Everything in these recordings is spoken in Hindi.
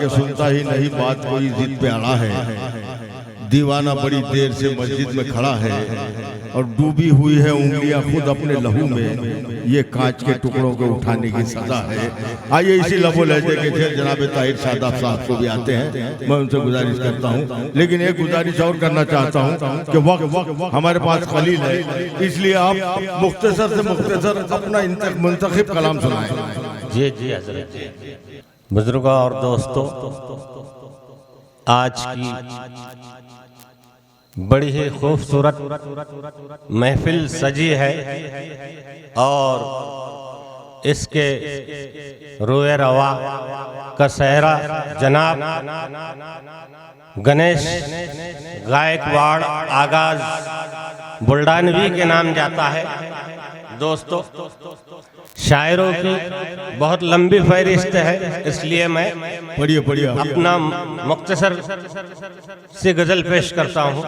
के सुनता ही नहीं बात, कोई जिद पे अड़ा है। दीवाना बड़ी देर से मस्जिद में खड़ा है और डूबी हुई है उंगलियां खुद अपने लहू में, ये कांच के टुकड़ों को उठाने की सजा है। आइए इसी लबो लहजे के थे जनाब ताहिर शादाब साहब को भी आते हैं, मैं उनसे गुजारिश करता हूँ। लेकिन एक गुजारिश और करना चाहता हूँ कि वक्त हमारे पास कलील है, इसलिए आप मुख्तसर से मुख्तसर अपना मुंतखब कलाम सुनाएं। जी जी हजरत जी। बुजुर्गों और दोस्तों, आज की बड़ी ही खूबसूरत महफिल सजी है और इसके रोए रवा का सहरा जनाब गणेश गायकवाड़ आगाज बुल्डानवी के नाम जाता है। दोस्तों, शायरों की बहुत लंबी फहरिस्त है, इसलिए मैं अपना मुख्तसर से गजल पेश करता हूँ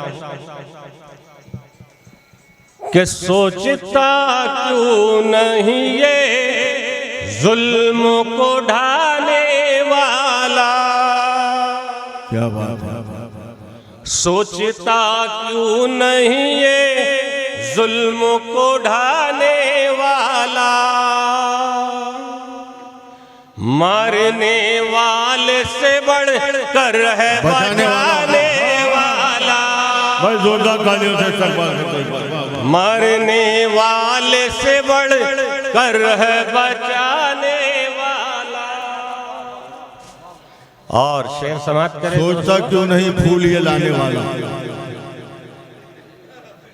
कि सोचता क्यों नहीं ये जुल्म को ढाने वाला, क्या बात है। सोचता क्यों नहीं ये जुल्म को ढाने वाला, मारने वाले से बढ़कर है बचाने वाला। भाई जोरदार तालियों से इस्तकबाल। मारने वाले से बढ़कर है बचाने वाला। और शेर समाप्त करें। सोचता क्यों नहीं फूल ये लाने वाला,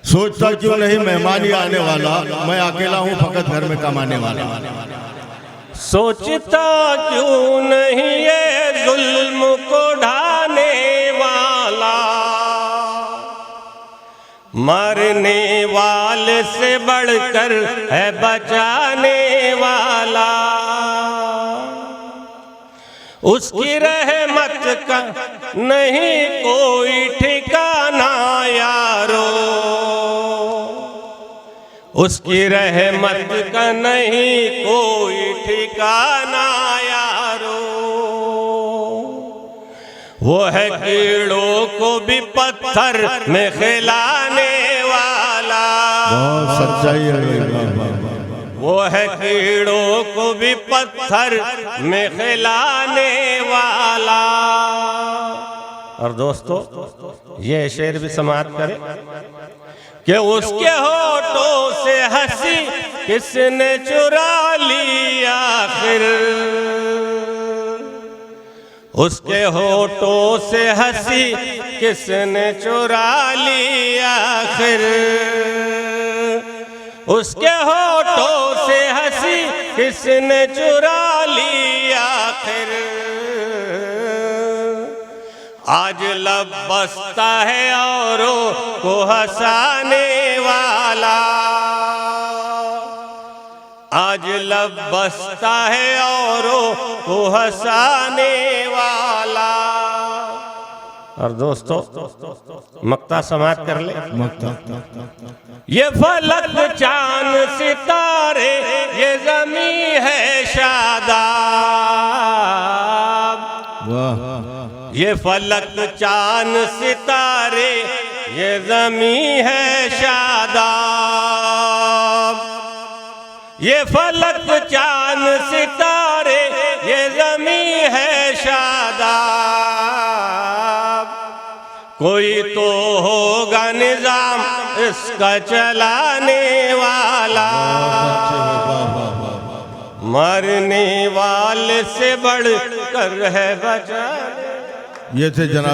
सोचता क्यों नहीं मेहमान ही आने वाला, मैं अकेला हूँ फकत घर में कमाने वाला। सोचता क्यों नहीं ये जुल्म को ढाने वाला, मरने वाले से बढ़कर है बचाने वाला। उसकी रहमत का नहीं कोई ठिकाना यारो, उसकी रहमत का नहीं कोई ठिकाना यारो। वो है कीड़ों को भी पत्थर में खिलाने वाला, बहुत सच्चाई है। वो है कीड़ों को भी पत्थर में खिलाने वाला। और दोस्तों, ये शेर भी समाप्त करें कि उसके होठों से हंसी किसने चुरा ली आखिर, उसके होठों से हंसी किसने चुरा ली आखिर, उसके होठों से हंसी किसने चुरा ली आखिर। आज लब बसता है औरों को हंसाने वाला, आज लब बसता है औरों को हंसाने वाला। और दोस्तों, मक्ता समाप्त कर ले। ये फलक चांद सितारे ये ज़मीं है शादाब, ये फलक चांद सितारे ये ज़मीं है शादाब, ये फलक चांद सितारे ये ज़मीं है शादाब। कोई तो होगा निजाम इसका चलाने वाला, मरने वाले से बढ़कर है बचाने। ये थे जनाब